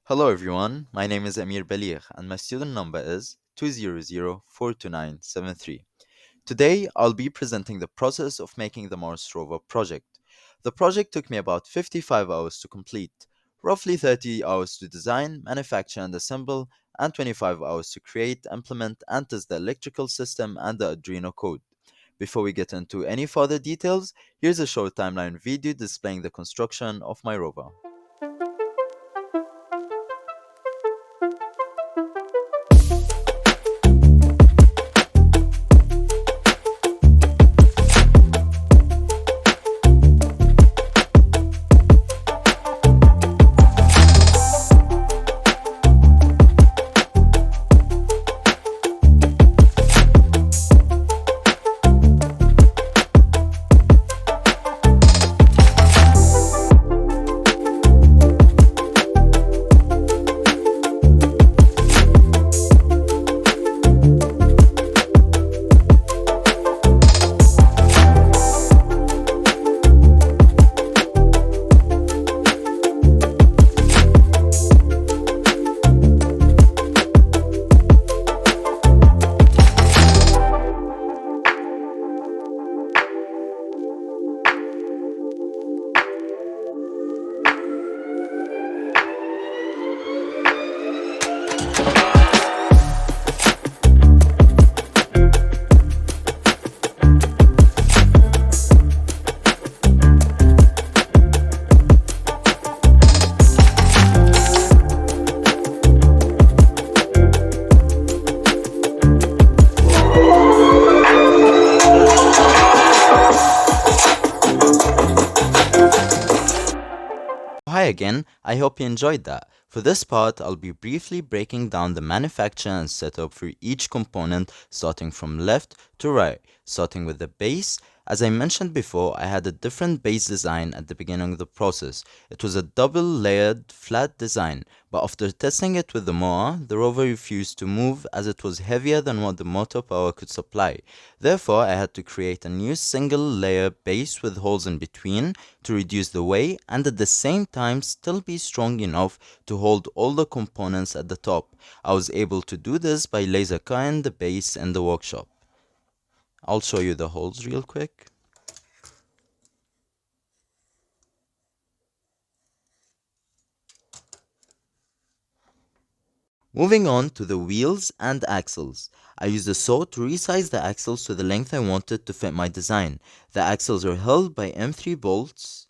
Hello everyone, my name is Amir Baligh and my student number is 200422973. Today I'll be presenting the process of making the Mars rover project. The project took me about 55 hours to complete, roughly 30 hours to design, manufacture and assemble, and 25 hours to create, implement and test the electrical system and the Arduino code. Before we get into any further details, here's a short timeline video displaying the construction of my rover. Hi again, I hope you enjoyed that. For this part, I'll be briefly breaking down the manufacture and setup for each component starting from left to right, starting with the base. As I mentioned before, I had a different base design at the beginning of the process. It was a double layered flat design, but after testing it with the motor, the rover refused to move as it was heavier than what the motor power could supply. Therefore, I had to create a new single layer base with holes in between to reduce the weight and at the same time still be strong enough to hold all the components at the top. I was able to do this by laser cutting the base in the workshop. I'll show you the holes real quick. Moving on to the wheels and axles. I used a saw to resize the axles to the length I wanted to fit my design. The axles are held by M3 bolts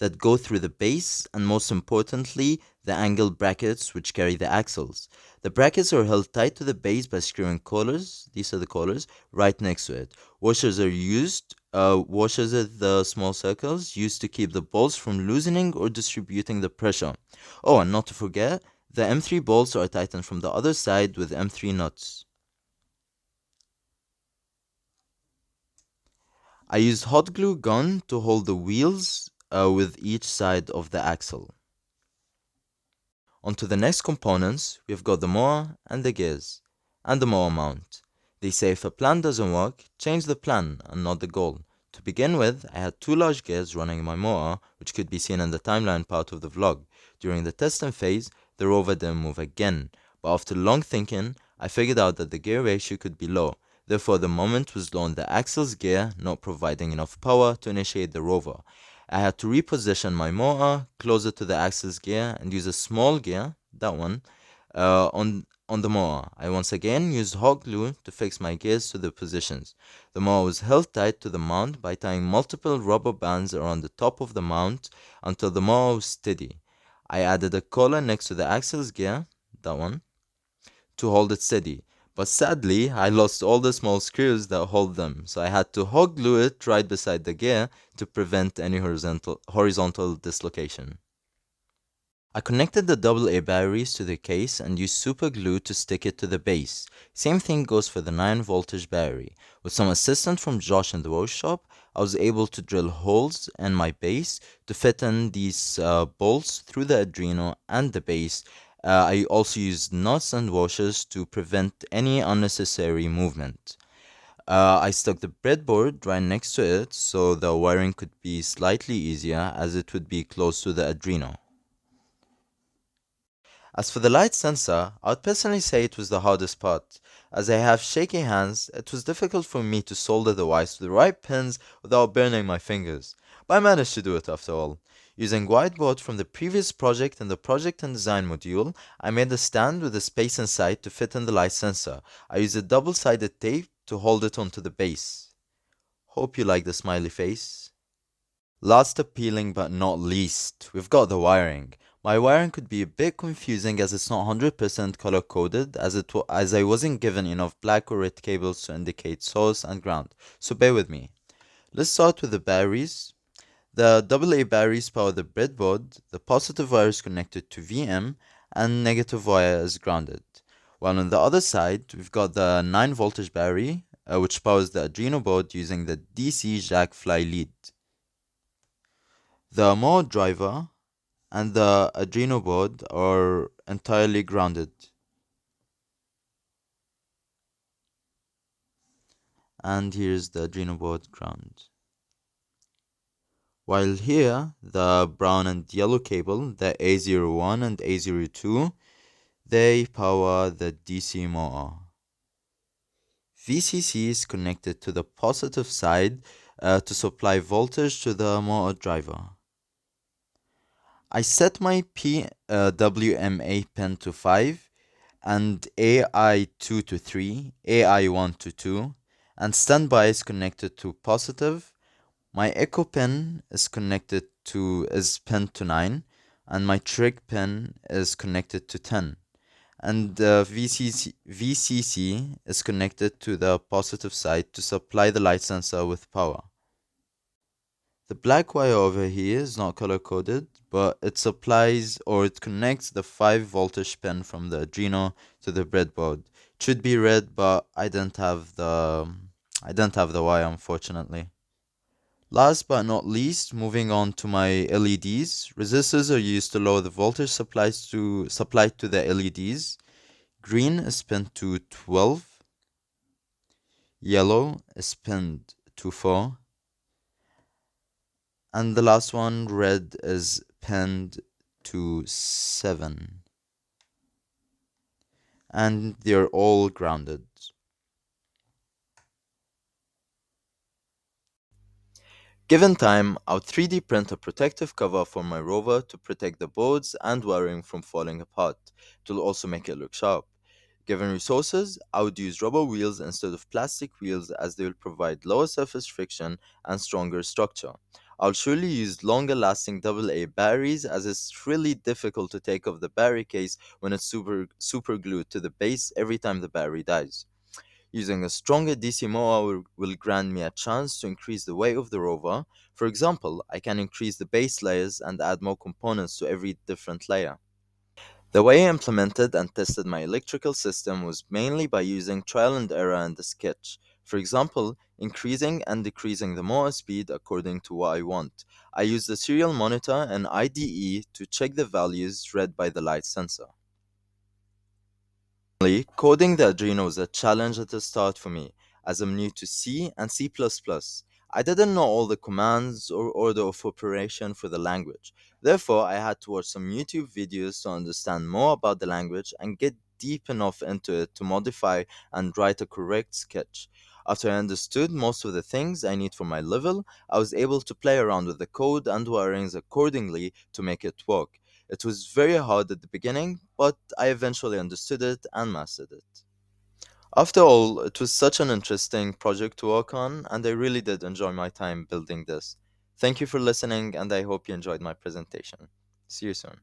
that go through the base and most importantly the angle brackets which carry the axles. The brackets are held tight to the base by screwing collars, these are the collars, right next to it. Washers are the small circles used to keep the bolts from loosening or distributing the pressure. Oh, and not to forget, the M3 bolts are tightened from the other side with M3 nuts. I used hot glue gun to hold the wheels with each side of the axle. Onto the next components, we've got the motor and the gears, and the motor mount. They say if a plan doesn't work, change the plan and not the goal. To begin with, I had two large gears running in my motor, which could be seen in the timeline part of the vlog. During the testing phase, the rover didn't move again, but after long thinking, I figured out that the gear ratio could be low. Therefore, the moment was low on the axle's gear, not providing enough power to initiate the rover. I had to reposition my motor closer to the axle's gear and use a small gear, that one, on the motor. I once again used hot glue to fix my gears to the positions. The motor was held tight to the mount by tying multiple rubber bands around the top of the mount until the motor was steady. I added a collar next to the axle's gear, that one, to hold it steady. But sadly, I lost all the small screws that hold them, so I had to hot glue it right beside the gear to prevent any horizontal dislocation. I connected the AA batteries to the case and used super glue to stick it to the base. Same thing goes for the 9 voltage battery. With some assistance from Josh in the workshop, I was able to drill holes in my base to fit in these bolts through the Arduino and the base. I also used nuts and washers to prevent any unnecessary movement. I stuck the breadboard right next to it so the wiring could be slightly easier as it would be close to the Arduino. As for the light sensor, I would personally say it was the hardest part. As I have shaky hands, it was difficult for me to solder the wires to the right pins without burning my fingers. But I managed to do it after all. Using whiteboard from the previous project and the project and design module, I made a stand with a space inside to fit in the light sensor. I used a double-sided tape to hold it onto the base. Hope you like the smiley face. Last appealing but not least, we've got the wiring. My wiring could be a bit confusing as it's not 100% color coded as I wasn't given enough black or red cables to indicate source and ground, so bear with me. Let's start with the batteries. The AA batteries power the breadboard, the positive wire is connected to VM, and negative wire is grounded. While on the other side, we've got the 9 voltage battery, which powers the Arduino board using the DC jack fly lead. The mode driver and the Arduino board are entirely grounded. And here's the Arduino board ground. While here, the brown and yellow cable, the A01 and A02, they power the DC motor. VCC is connected to the positive side to supply voltage to the motor driver. I set my PWMA pin to 5 and AI2 to 3, AI1 to 2, and standby is connected to positive. My echo pin is pinned to 9, and my trig pin is connected to 10. And the VCC is connected to the positive side to supply the light sensor with power. The black wire over here is not color coded, but it supplies or it connects the 5 voltage pin from the Arduino to the breadboard. It should be red, but I don't have the wire, unfortunately. Last but not least, moving on to my LEDs. Resistors are used to lower the voltage supplied to the LEDs. Green is pinned to 12, yellow is pinned to 4, and the last one, red, is pinned to 7. And they're all grounded. Given time, I'll 3D print a protective cover for my rover to protect the boards and wiring from falling apart. It will also make it look sharp. Given resources, I would use rubber wheels instead of plastic wheels as they will provide lower surface friction and stronger structure. I'll surely use longer lasting AA batteries as it's really difficult to take off the battery case when it's super glued to the base every time the battery dies. Using a stronger DC motor will grant me a chance to increase the weight of the rover. For example, I can increase the base layers and add more components to every different layer. The way I implemented and tested my electrical system was mainly by using trial and error in the sketch. For example, increasing and decreasing the motor speed according to what I want. I used the serial monitor and IDE to check the values read by the light sensor. Coding the Arduino was a challenge at the start for me, as I'm new to C and C++. I didn't know all the commands or order of operation for the language. Therefore, I had to watch some YouTube videos to understand more about the language and get deep enough into it to modify and write a correct sketch. After I understood most of the things I need for my level, I was able to play around with the code and wirings accordingly to make it work. It was very hard at the beginning, but I eventually understood it and mastered it. After all, it was such an interesting project to work on, and I really did enjoy my time building this. Thank you for listening, and I hope you enjoyed my presentation. See you soon.